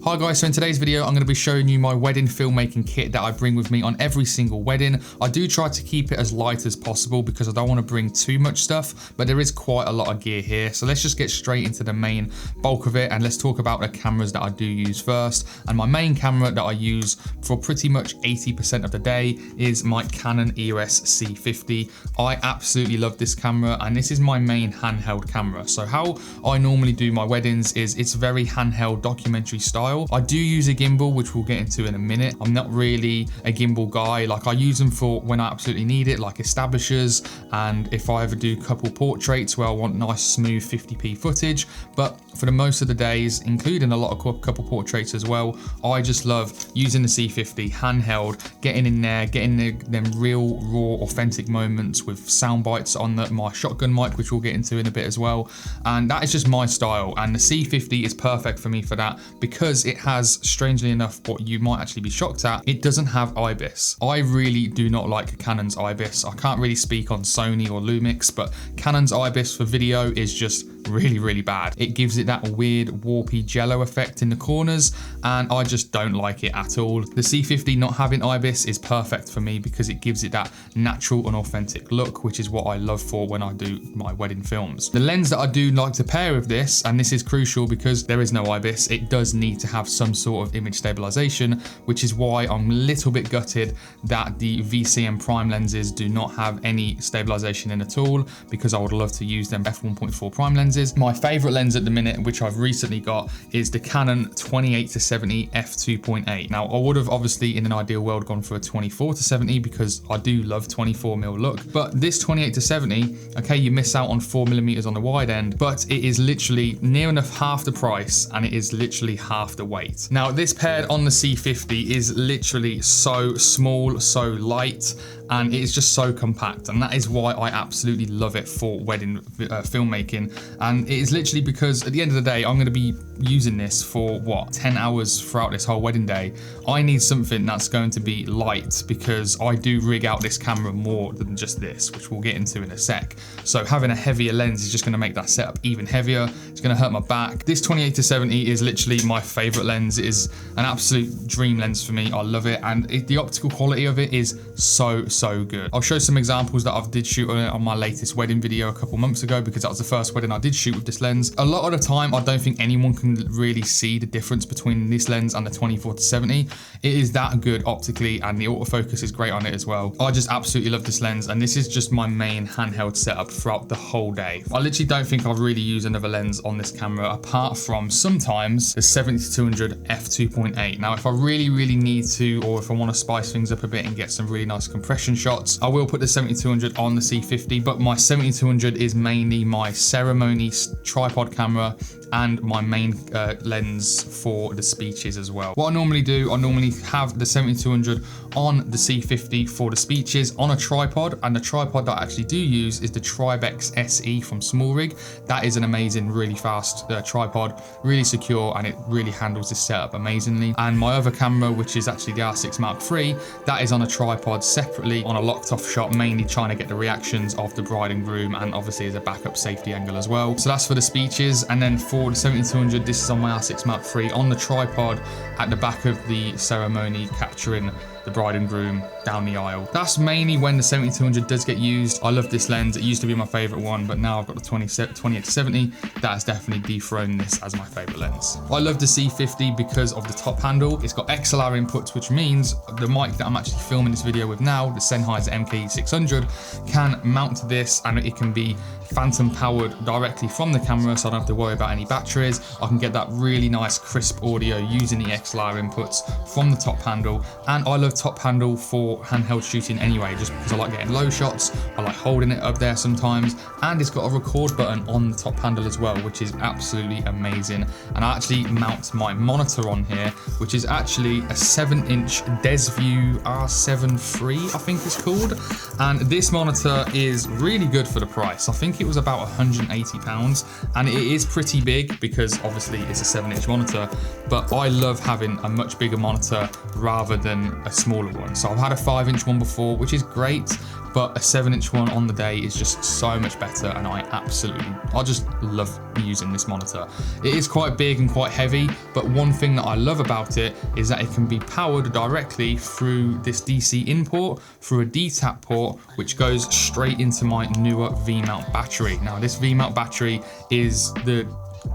Hi guys, so in today's video I'm going to be showing you my wedding filmmaking kit that I bring with me on every single wedding. I do try to keep it as light as possible because I don't want to bring too much stuff, but there is quite a lot of gear here. So let's just get straight into the main bulk of it and let's talk about the cameras that I do use first. And my main camera that I use for pretty much 80% of the day is my Canon EOS C50. I absolutely love this camera and this is my main handheld camera. So how I normally do my weddings is it's very handheld documentary style. I do use a gimbal, which we'll get into in a minute. I'm not really a gimbal guy. Like I use them for when I absolutely need it, like establishers, and if I ever do couple portraits where I want nice smooth 50p footage. But for the most of the days, including a lot of couple portraits as well, I just love using the C50 handheld, getting in there, getting them real raw authentic moments with sound bites on my shotgun mic, which we'll get into in a bit as well. And that is just my style, and the C50 is perfect for me for that because it has, strangely enough, what you might actually be shocked at, it doesn't have IBIS. I really do not like Canon's IBIS. I can't really speak on Sony or Lumix, but Canon's IBIS for video is just really bad. It gives it that weird warpy jello effect in the corners and I just don't like it at all. The C50 not having IBIS is perfect for me because it gives it that natural and authentic look, which is what I love for when I do my wedding films. The lens that I do like to pair with this, and this is crucial because there is no IBIS, it does need to have some sort of image stabilization, which is why I'm a little bit gutted that the VCM prime lenses do not have any stabilization in at all, because I would love to use them f1.4 prime lenses. My favorite lens at the minute, which I've recently got, is the Canon 28-70 f2.8. Now I would have obviously in an ideal world gone for a 24-70 because I do love 24mm look, but this 28-70, okay, you miss out on 4mm on the wide end, but it is literally near enough half the price and it is literally half the weight. Now this paired on the C50 is literally so small, so light, and it is just so compact, and that is why I absolutely love it for wedding filmmaking. And it is literally because at the end of the day I'm going to be using this for what, 10 hours throughout this whole wedding day. I need something that's going to be light because I do rig out this camera more than just this, which we'll get into in a sec. So having a heavier lens is just going to make that setup even heavier. It's going to hurt my back. This 28-70 is literally my favorite lens. It is an absolute dream lens for me. I love it, and the optical quality of it is so good. I'll show some examples that I did shoot on my latest wedding video a couple months ago because that was the first wedding I did shoot with this lens. A lot of the time I don't think anyone can really see the difference between this lens and the 24-70. It is that good optically, and the autofocus is great on it as well. I just absolutely love this lens, and this is just my main handheld setup throughout the whole day. I literally don't think I'll really use another lens on this camera apart from sometimes the 70-200 f2.8. Now if I really need to, or if I want to spice things up a bit and get some really nice compression shots, I will put the 70-200 on the C50, but my 70-200 is mainly my ceremony tripod camera and my main lens for the speeches as well. What I normally do, I normally have the 70-200 on the C50 for the speeches on a tripod, and the tripod that I actually do use is the Tribex SE from Small Rig. That is an amazing, really fast tripod, really secure, and it really handles this setup amazingly. And my other camera, which is actually the R6 Mark III, that is on a tripod separately on a locked off shot, mainly trying to get the reactions of the bride and groom, and obviously as a backup safety angle as well. So that's for the speeches. And then for the 70-200, this is on my R6 Mark III on the tripod at the back of the ceremony, capturing the bride and groom down the aisle. That's mainly when the 70-200 does get used. I love this lens. It used to be my favorite one, but now I've got the 28-70. That has definitely dethroned this as my favorite lens. I love the C50 because of the top handle. It's got XLR inputs, which means the mic that I'm actually filming this video with now, the Sennheiser MK600, can mount to this, and it can be phantom powered directly from the camera, so I don't have to worry about any batteries. I can get that really nice crisp audio using the XLR inputs from the top handle, and I love top handle for handheld shooting anyway, just because I like getting low shots, I like holding it up there sometimes, and it's got a record button on the top handle as well, which is absolutely amazing. And I actually mount my monitor on here, which is actually a 7-inch DesView R7 III, I think it's called, and this monitor is really good for the price. I think it was about £180, and it is pretty big because obviously it's a 7-inch monitor, but I love having a much bigger monitor rather than a small smaller one. So I've had a 5-inch one before, which is great, but a 7-inch one on the day is just so much better, and I just love using this monitor. It is quite big and quite heavy, but one thing that I love about it is that it can be powered directly through this DC in port, through a D-tap port, which goes straight into my newer V-mount battery. Now this V-mount battery is the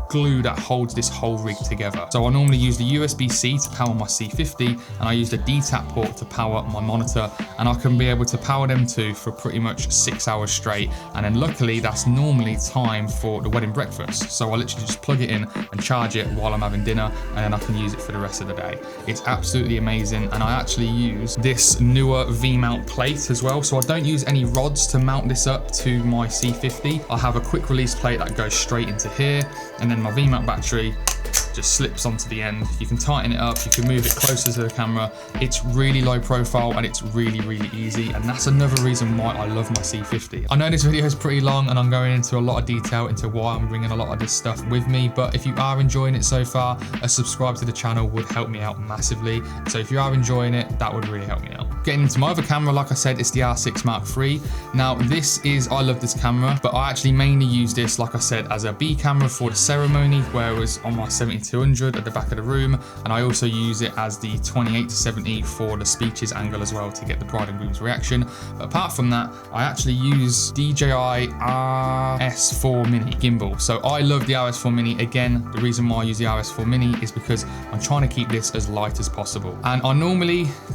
glue that holds this whole rig together. So I normally use the USB-C to power my C50, and I use the D-tap port to power my monitor, and I can be able to power them two for pretty much 6 hours straight. And then luckily that's normally time for the wedding breakfast. So I literally just plug it in and charge it while I'm having dinner, and then I can use it for the rest of the day. It's absolutely amazing, and I actually use this newer V-mount plate as well. So I don't use any rods to mount this up to my C50. I have a quick release plate that goes straight into here, and then my V-mount battery just slips onto the end. You can tighten it up, you can move it closer to the camera. It's really low profile and it's really, really easy. And that's another reason why I love my C50. I know this video is pretty long and I'm going into a lot of detail into why I'm bringing a lot of this stuff with me, but if you are enjoying it so far, a subscribe to the channel would help me out massively. So if you are enjoying it, that would really help me out. Getting into my other camera, like I said, it's the R6 Mark III. Now I love this camera, but I actually mainly use this, like I said, as a B camera for the ceremony, where it was on my 7200 at the back of the room, and I also use it as the 28-70 for the speeches angle as well to get the bride and groom's reaction. But apart from that, I actually use DJI RS4 Mini gimbal. So I love the RS4 Mini. Again, the reason why I use the RS4 Mini is because I'm trying to keep this as light as possible. And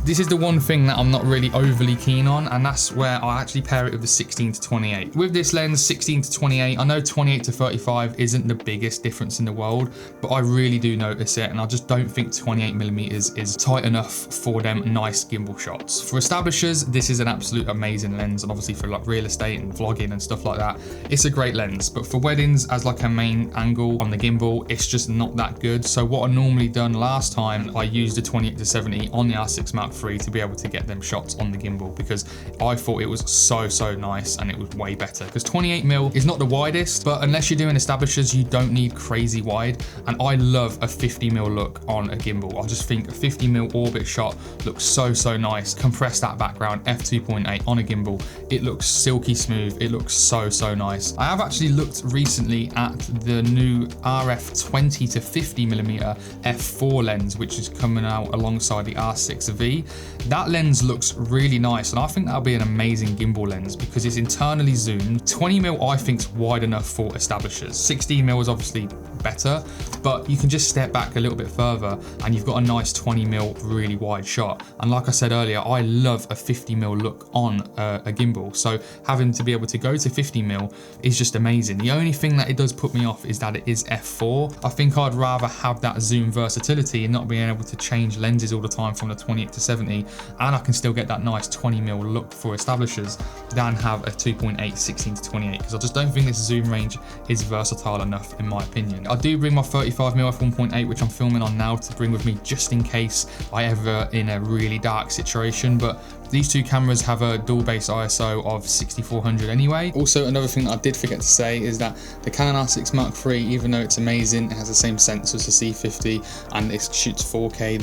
this is the one thing that I'm not really overly keen on, and that's where I actually pair it with the 16-28. With this lens, 16-28, I know 28-35 isn't the biggest difference in the world, but I really do notice it, and I just don't think 28mm is tight enough for them nice gimbal shots. For establishers, this is an absolute amazing lens, and obviously for like real estate and vlogging and stuff like that, it's a great lens. But for weddings, as like a main angle on the gimbal, it's just not that good. So what I normally done last time, I used the 28-70 on the R6 Mark III to be able to get them shots on the gimbal, because I thought it was so nice and it was way better. Because 28mm is not the widest, but unless you're doing establishers, you don't need crazy wide, and I love a 50mm look on a gimbal. I just think a 50mm orbit shot looks so nice. Compress that background, f2.8 on a gimbal, it looks silky smooth, it looks so nice. I have actually looked recently at the new RF 20-50mm f4 lens, which is coming out alongside the R6V. That lens looks really nice, and I think that'll be an amazing gimbal lens because it's internally zoomed. 20mm I think is wide enough for establishers. 16mm is obviously better, but you can just step back a little bit further and you've got a nice 20mm really wide shot. And like I said earlier, I love a 50mm look on a gimbal, so having to be able to go to 50mm is just amazing. The only thing that it does put me off is that it is f4. I think I'd rather have that zoom versatility and not being able to change lenses all the time from the 28-70, and I can still get that nice 20mm look for establishers, than have a 2.8 16-28, because I just don't think this zoom range is versatile enough in my opinion. I do bring my 35mm f1.8, which I'm filming on now, to bring with me just in case I ever in a really dark situation, but these two cameras have a dual base ISO of 6400 anyway. Also, another thing that I did forget to say is that the Canon R6 Mark III, even though it's amazing, it has the same sensors as the C50 and it shoots 4K,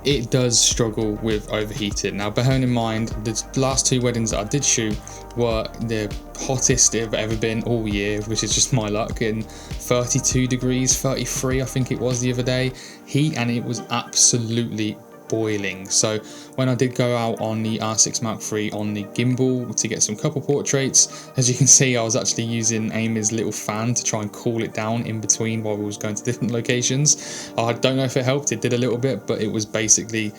it does struggle with overheating. Now, bearing in mind, the last two weddings that I did shoot were the hottest they've ever been all year, which is just my luck, in 32 degrees, 33 I think it was the other day, heat, and it was absolutely boiling. So when I did go out on the R6 Mark III on the gimbal to get some couple portraits, as you can see, I was actually using Amy's little fan to try and cool it down in between while we was going to different locations. I don't know if it helped, it did a little bit, but it was basically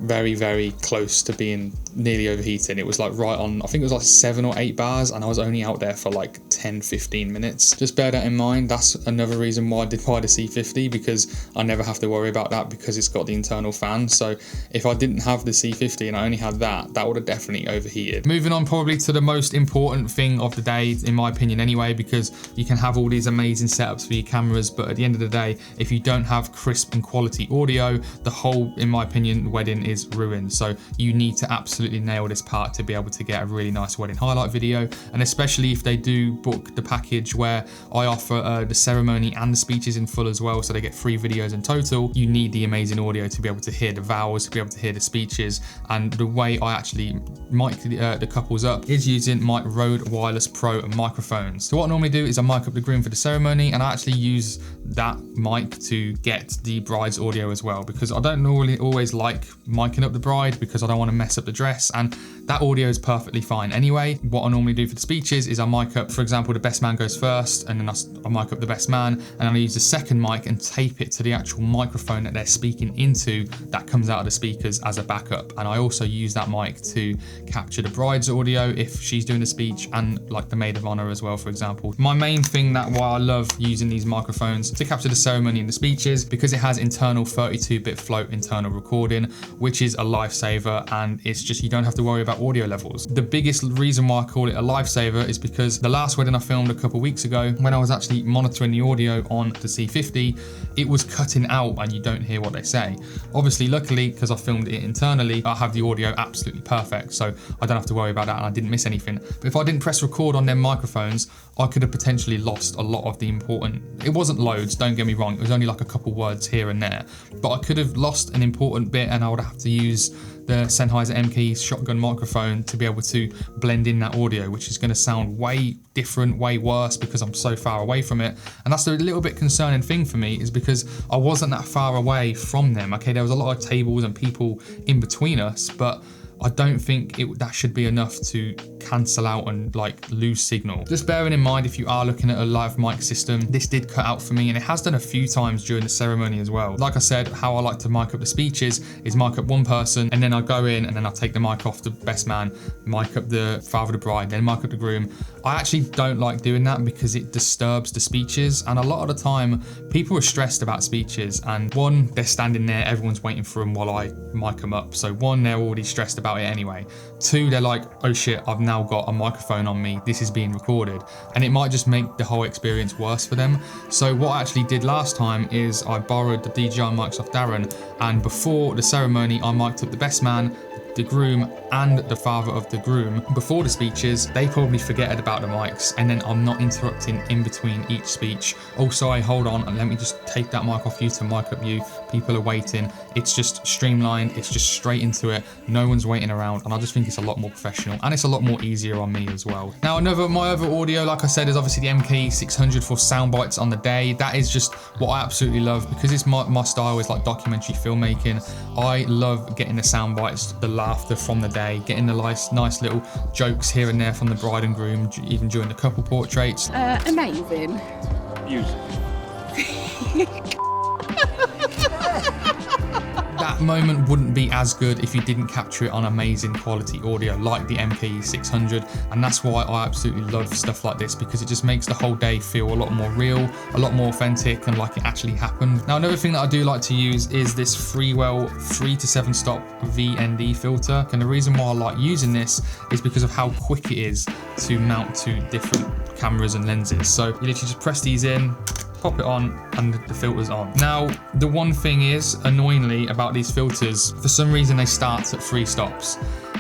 very close to being nearly overheating. It was like right on, I think it was like 7 or 8 bars, and I was only out there for like 10-15 minutes. Just bear that in mind. That's another reason why I did buy the C50, because I never have to worry about that because it's got the internal fan. So if I didn't have the C50 and I only had that would have definitely overheated. Moving on probably to the most important thing of the day, in my opinion anyway, because you can have all these amazing setups for your cameras, but at the end of the day, if you don't have crisp and quality audio, the whole, in my opinion, wedding is ruined. So you need to absolutely nail this part to be able to get a really nice wedding highlight video. And especially if they do book the package where I offer the ceremony and the speeches in full as well, so they get 3 videos in total, you need the amazing audio to be able to hear the vows, to be able to hear the speeches. And the way I actually mic the couples up is using my Rode Wireless Pro microphones. So what I normally do is I mic up the groom for the ceremony, and I actually use that mic to get the bride's audio as well, because I don't normally always like micing up the bride because I don't want to mess up the dress, and that audio is perfectly fine anyway. What I normally do for the speeches is I mic up, for example, the best man goes first, and then I mic up the best man, and then I use the second mic and tape it to the actual microphone that they're speaking into that comes out of the speakers as a backup. And I also use that mic to capture the bride's audio if she's doing a speech, and like the maid of honor as well, for example. My main thing that why I love using these microphones to capture the ceremony and the speeches, because it has internal 32-bit float internal recording, which is a lifesaver, and it's just, you don't have to worry about audio levels. The biggest reason why I call it a lifesaver is because the last wedding I filmed a couple weeks ago, when I was actually monitoring the audio on the C50, it was cutting out and you don't hear what they say. Obviously, luckily, because I filmed it internally, I have the audio absolutely perfect, so I don't have to worry about that and I didn't miss anything. But if I didn't press record on them microphones, I could have potentially lost a lot of the important, it wasn't loads, don't get me wrong, it was only like a couple words here and there, but I could have lost an important bit and I would have to use the Sennheiser MKE shotgun microphone to be able to blend in that audio, which is going to sound way different, way worse because I'm so far away from it. And that's a little bit concerning thing for me, is because I wasn't that far away from them. Okay, there was a lot of tables and people in between us, but I don't think that should be enough to cancel out and like lose signal. Just bearing in mind, if you are looking at a live mic system, this did cut out for me, and it has done a few times during the ceremony as well. Like I said, how I like to mic up the speeches is mic up one person, and then I go in and then I take the mic off the best man, mic up the father of the bride, then mic up the groom. I actually don't like doing that because it disturbs the speeches, and a lot of the time people are stressed about speeches, and one, they're standing there, everyone's waiting for them while I mic them up. So one, they're already stressed about it anyway. Two, they're like, oh shit, I've now got a microphone on me, this is being recorded, and it might just make the whole experience worse for them. So what I actually did last time is I borrowed the DJI mics off Darren, and before the ceremony I mic'd up the best man, the groom and the father of the groom. Before the speeches, they probably forget about the mics, and then I'm not interrupting in between each speech. Oh, sorry, hold on, and let me just take that mic off you to mic up you. People are waiting. It's just streamlined, it's just straight into it. No one's waiting around, and I just think it's a lot more professional, and it's a lot more easier on me as well. Now, my other audio, like I said, is obviously the MKE 600 for sound bites on the day. That is just what I absolutely love, because it's my style is like documentary filmmaking. I love getting the sound bites, the laughter from the day, getting the nice little jokes here and there from the bride and groom, even during the couple portraits. Amazing. Beautiful. That moment wouldn't be as good if you didn't capture it on amazing quality audio like the MKE 600, and that's why I absolutely love stuff like this, because it just makes the whole day feel a lot more real, a lot more authentic, and like it actually happened. Now, another thing that I do like to use is this Freewell 3 to 7 stop VND filter, and the reason why I like using this is because of how quick it is to mount to different cameras and lenses. So you literally just press these in, pop it on, and the filter's on. Now, the one thing is, annoyingly, about these filters, for some reason they start at 3 stops.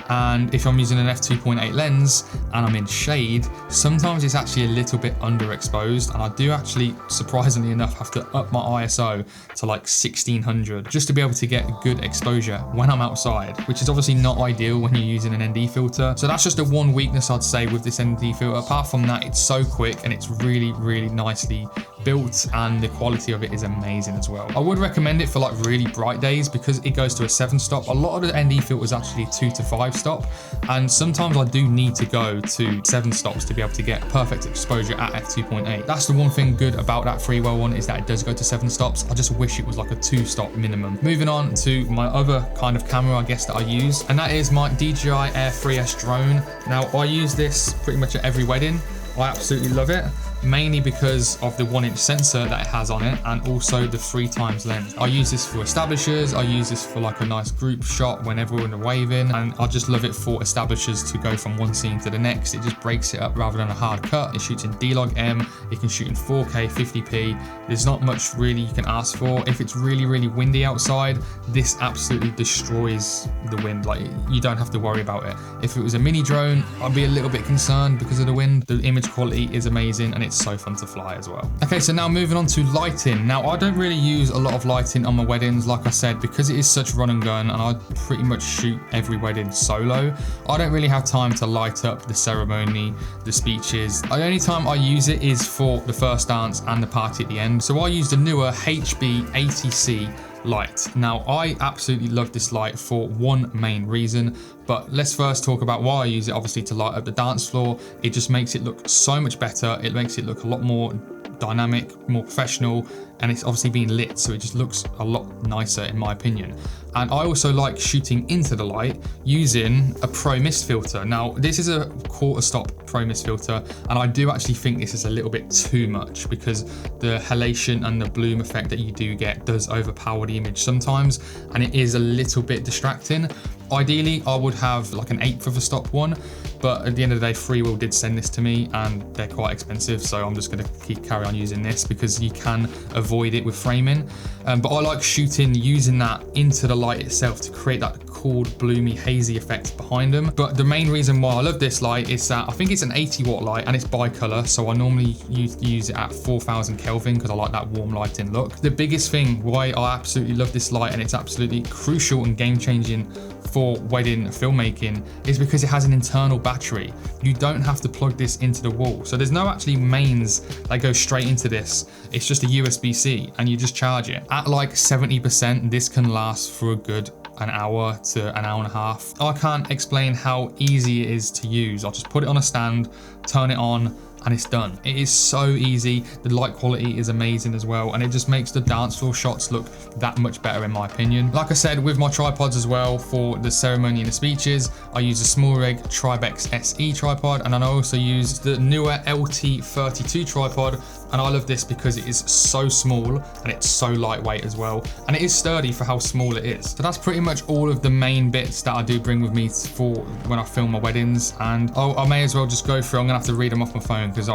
And if I'm using an f2.8 lens and I'm in shade, sometimes it's actually a little bit underexposed, and I do actually, surprisingly enough, have to up my ISO to like 1600 just to be able to get good exposure when I'm outside, which is obviously not ideal when you're using an ND filter. So that's just the one weakness I'd say with this ND filter. Apart from that, it's so quick and it's really, really nicely built, and the quality of it is amazing as well. I would recommend it for like really bright days because it goes to a 7 stop. A lot of the ND filters actually 2 to 5 stop, and sometimes I do need to go to 7 stops to be able to get perfect exposure at f2.8. That's the one thing good about that Freewell one, is that it does go to 7 stops. I just wish it was like a 2 stop minimum. Moving on to my other kind of camera, I guess, that I use, and that is my DJI Air 3S drone. Now, I use this pretty much at every wedding. I absolutely love it. mainly because of the 1-inch sensor that it has on it, and also the 3x lens. I use this for establishers, I use this for like a nice group shot when everyone are waving, and I just love it for establishers to go from one scene to the next. It just breaks it up rather than a hard cut. It shoots in D-Log M, it can shoot in 4K 50p. There's not much really you can ask for. If it's really, really windy outside, this absolutely destroys the wind. Like, you don't have to worry about it. If it was a mini drone, I'd be a little bit concerned because of the wind. The image quality is amazing and it's so fun to fly as well. Okay, so now moving on to lighting. Now, I don't really use a lot of lighting on my weddings, like I said, because it is such run and gun and I pretty much shoot every wedding solo. I don't really have time to light up the ceremony, the speeches. The only time I use it is for the first dance and the party at the end. So I use the newer HB80C light. Now, I absolutely love this light for one main reason, but let's first talk about why I use it. Obviously, to light up the dance floor. It just makes it look so much better. It makes it look a lot more dynamic, more professional, and it's obviously being lit, so it just looks a lot nicer in my opinion. And I also like shooting into the light using a Pro Mist filter. Now, this is a 1/4 stop Pro Mist filter, and I do actually think this is a little bit too much because the halation and the bloom effect that you do get does overpower the image sometimes, and it is a little bit distracting. Ideally, I would have like an 1/8 of a stop one, but at the end of the day, Freewheel did send this to me and they're quite expensive, so I'm just gonna carry on using this because you can avoid it with framing. But I like shooting using that into the light itself to create that cool, bloomy, hazy effect behind them. But the main reason why I love this light is that I think it's an 80-watt light and it's bicolor, so I normally use it at 4000 Kelvin because I like that warm lighting look. The biggest thing why I absolutely love this light, and it's absolutely crucial and game-changing for wedding filmmaking, is because it has an internal battery. You don't have to plug this into the wall. So there's no actually mains that go straight into this. It's just a USB-C and you just charge it. At like 70%, this can last for a good an hour to an hour and a half. I can't explain how easy it is to use. I'll just put it on a stand, turn it on, and it's done. It is so easy. The light quality is amazing as well, and it just makes the dance floor shots look that much better in my opinion. Like I said, with my tripods as well, for the ceremony and the speeches, I use a SmallRig Tribex SE tripod, and then I also use the newer LT32 tripod, and I love this because it is so small and it's so lightweight as well, and it is sturdy for how small it is. So that's pretty much all of the main bits that I do bring with me for when I film my weddings, and I may as well just go through. I'm gonna have to read them off my phone because I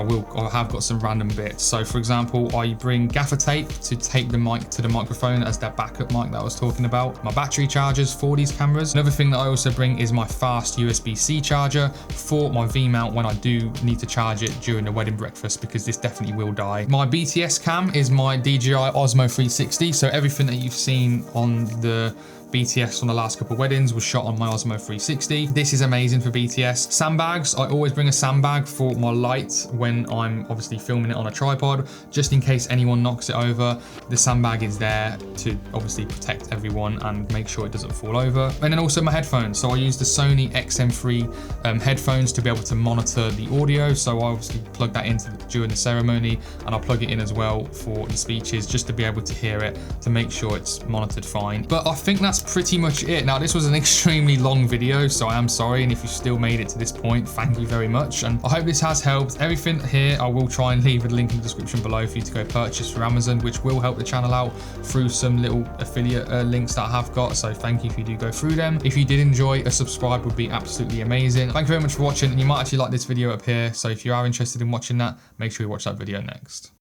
have got some random bits. So for example, I bring gaffer tape to tape the mic to the microphone as that backup mic that I was talking about. My battery chargers for these cameras. Another thing that I also bring is my fast USB-C charger for my V-mount when I do need to charge it during the wedding breakfast, because this definitely will die. My BTS cam is my DJI Osmo 360. So everything that you've seen on the BTS on the last couple of weddings was shot on my Osmo 360. This is amazing for BTS. Sandbags, I always bring a sandbag for my light when I'm obviously filming it on a tripod, just in case anyone knocks it over. The sandbag is there to obviously protect everyone and make sure it doesn't fall over. And then also my headphones. So I use the Sony XM3 headphones to be able to monitor the audio. So I obviously plug that in during the ceremony, and I'll plug it in as well for the speeches, just to be able to hear it, to make sure it's monitored fine. But I think that's pretty much it. Now, this was an extremely long video, so I am sorry, and if you still made it to this point, thank you very much, and I hope this has helped. Everything here I will try and leave a link in the description below for you to go purchase from Amazon, which will help the channel out through some little affiliate links that I have got, so thank you if you do go through them. If you did enjoy, a subscribe would be absolutely amazing. Thank you very much for watching, and you might actually like this video up here, so if you are interested in watching that, make sure you watch that video next.